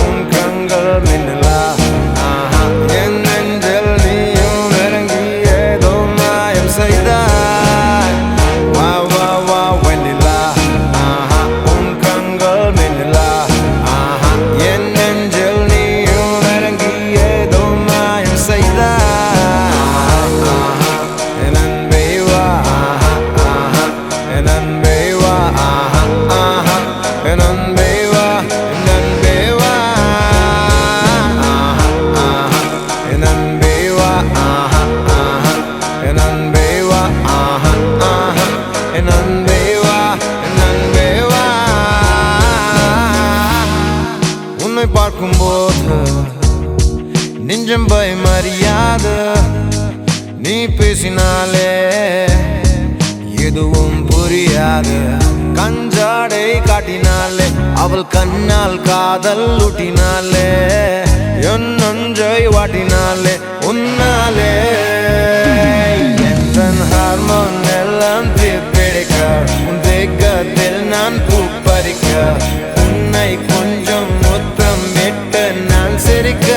உன் கண்கள் மின்னலா என் நெஞ்சில் நீயும் இறங்கி ஏதோ மாயம் செய்தாய் வா வா வா வெண்ணிலா உன் கண்கள் மின்னலா என் நெஞ்சில் நீயும் இறங்கி ஏதோ மாயம் செய்தாய் என் அன்பே வா என் அன்பே வா என் அன்பே வா என் அன்பே வா என் அன்பே வா என் அன்பே வா என் அன்பே வா என் அன்பே வா உன்னை பார்க்கும்போது நெஞ்சம் பயமறியாது நீ பேசினாலே எதுவும் புரியாது கஞ்சாடை காட்டினாலே அவள் கண்ணால் காதல் ஊட்டினாலே என் நஞ்சை வாட்டினாலே உன்னாலே என் ஹார்மோன் எல்லாம் தீர்ப்பிடிக்க உன் தேக்கத்தில் நான் பூப்பறிக்க உன்னை கொஞ்சம் முத்தம் விட்டு நான் சிரிக்க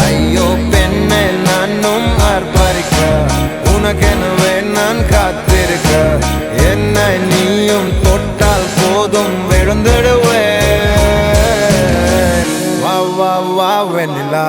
ஐயோ பெண்ணை நானும் ஆர்ப்பரிக்க உனக்கெனவே நான் காத்திருக்க என்னை நீயும் தொட்டால் போதும் விழுந்துடுவேன் வா வா வா வெண்ணிலா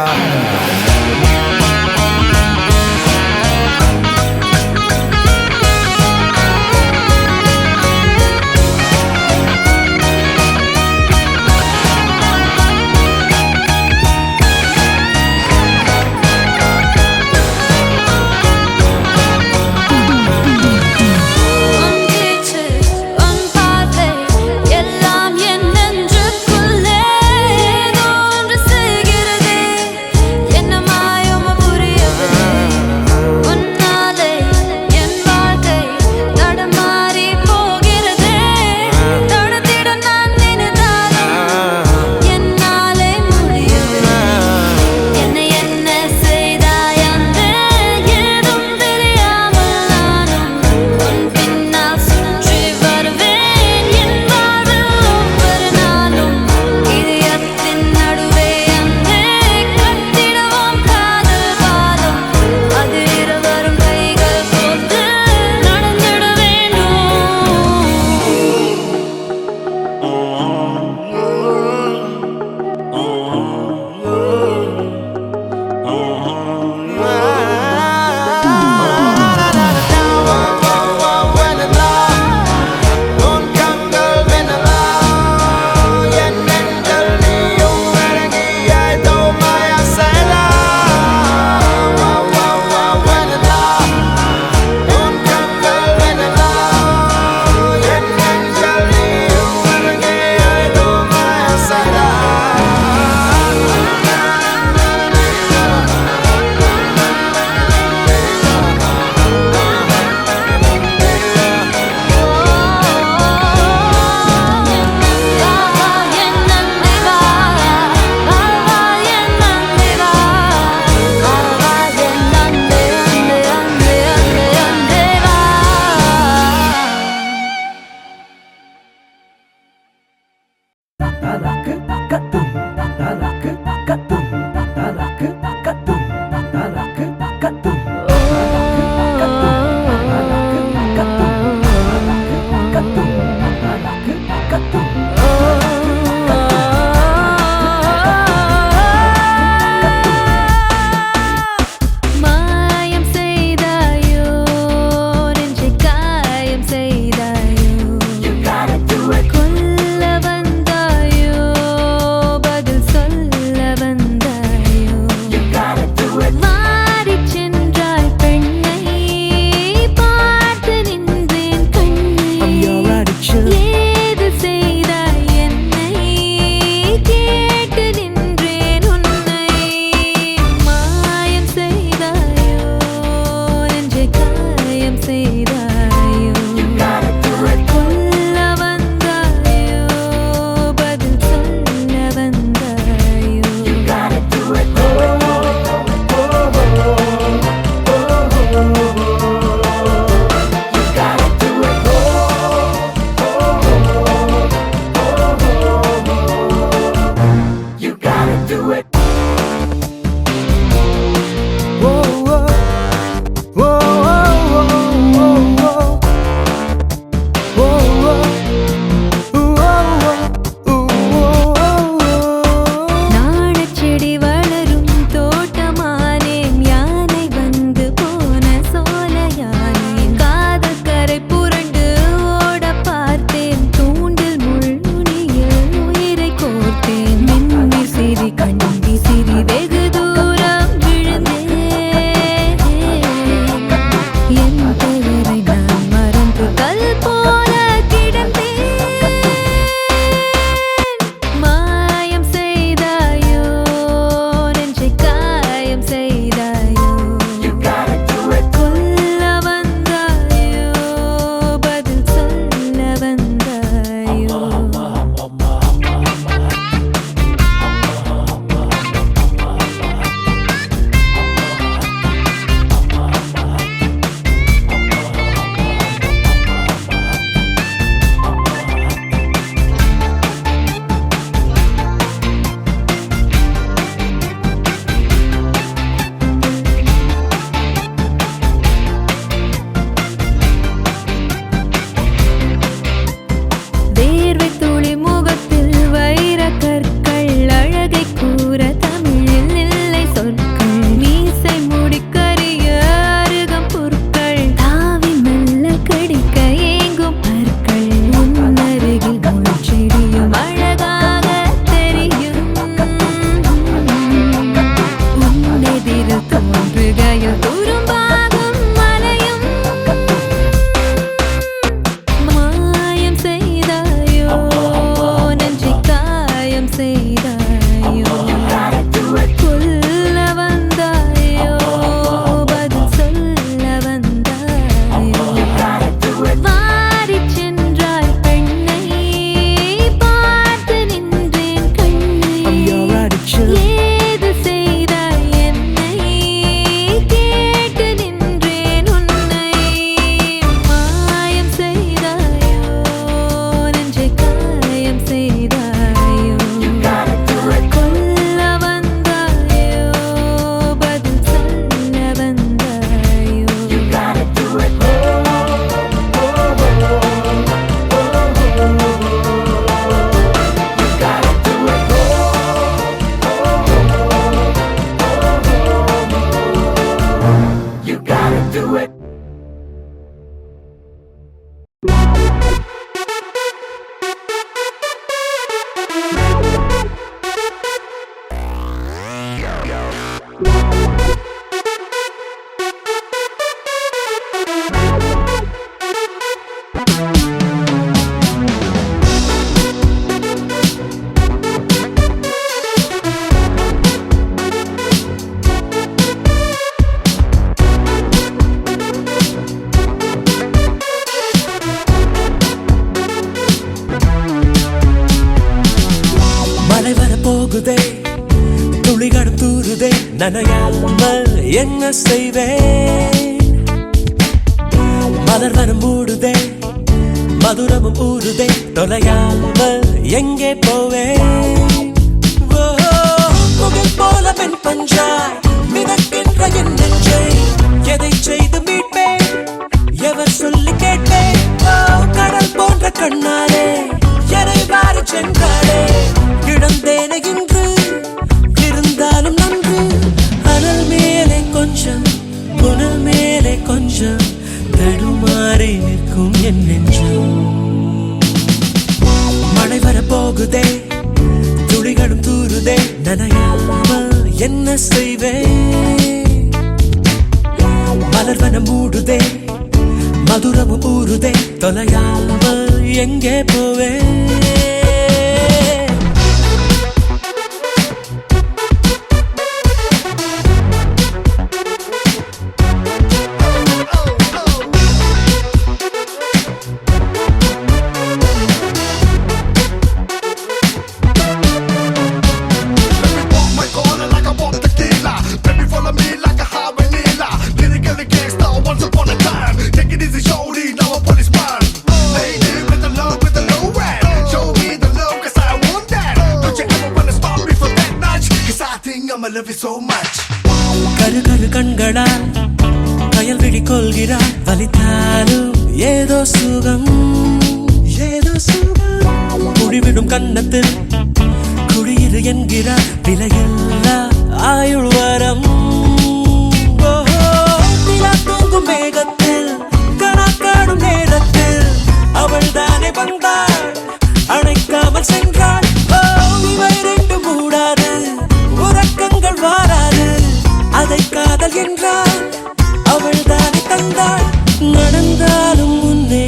கனவெதிரில் தோன்றுகையில் துரும்பாகும் மலையும் மாயம் செய்தாயோ நன்றி காயம் செய்தாயோ கொல்ல வந்தாயோ பதில் சொல்ல வந்தாயோ வாரிச் சென்றாய் பெண்ணை பார்த்து நின்றேன் கண்ணை ஏது செய்தாய் என்னை கேட்டு நின்றேன் உன்னை மாயம் செய்தாயோ நெஞ்சை காயம் செய்தாயோ கொல்ல வந்தாயோ பதில் சொல்ல வந்தாயோ மழை வர போகுதே துளிகளும் தூருதே நனையாமல் என்ன செய்வேன் மலர் வனம் மூடுதே மதுரமும் ஊறுதே தொலையாமல் எங்கே போவேன் ஓ, முகில் போல பெண் பஞ்சாய் மிதக்கின்ற என் நெஞ்சை எதை செய்து மீட்பேன் எவர் சொல்லி கேட்பேன் ஓ, கடல் போன்ற கண்ணாலே எரை வாரி சென்றாளே இழந்தேனே இன்று இருந்தாலும் நன்று அனல் மேலே கொஞ்சம் புனல் மேலே கொஞ்சம் தடுமாறி நிற்கும் என் நெஞ்சம் மழை வர போகுதே துளிகளும் தூருதே நனையாமல் என்ன செய்வேன் மலர் வனம் மூடுதே மதுரமும் ஊறுதே தொலையாமல் எங்கே போவேன் கரு கரு கண்களால் கயல் விழி கொள்கிறாள் வலித்தாலும் ஏதோ சுகம் ஏதோ சுகம் குடிவிடும் கன்னத்தில் குடியிரு என்கிறார் விலையில்லா ஆயுள் வரம் தூங்கும் மேகத்தில் கணக்காடும் நேரத்தில் அவள் தானே வந்தாள் அணைக்காமல் சென்றாள் இவை ரெண்டும் மூடாது உறக்கங்கள் வாராது அதை காதல் என்றால் அவள் தானே தந்தாள் நடந்தாலும் முன்னே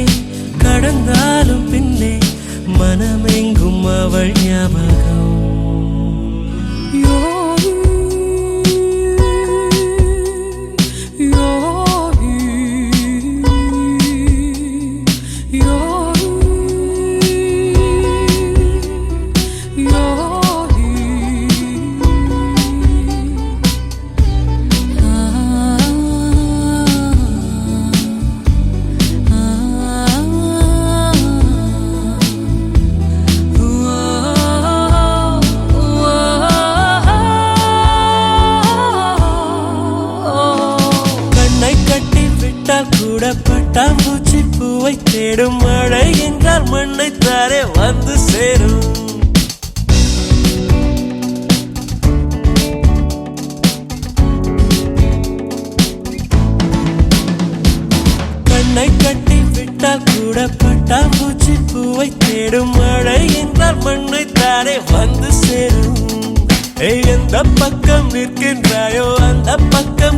கடந்தாலும் பின்னே மனமெங்கும் அவள் ஞாபகம் பட்டாம்பூச்சி பூவை தேடும் மழை என்றால் மண்ணை தாரே வந்து சேரும் கண்ணை கட்டி விட்டால் கூட பட்டாம்பூச்சி பூவை தேடும் மழை என்றால் மண்ணை தாரே வந்து சேரும் எந்த பக்கம் நிற்கின்றாயோ அந்த பக்கம்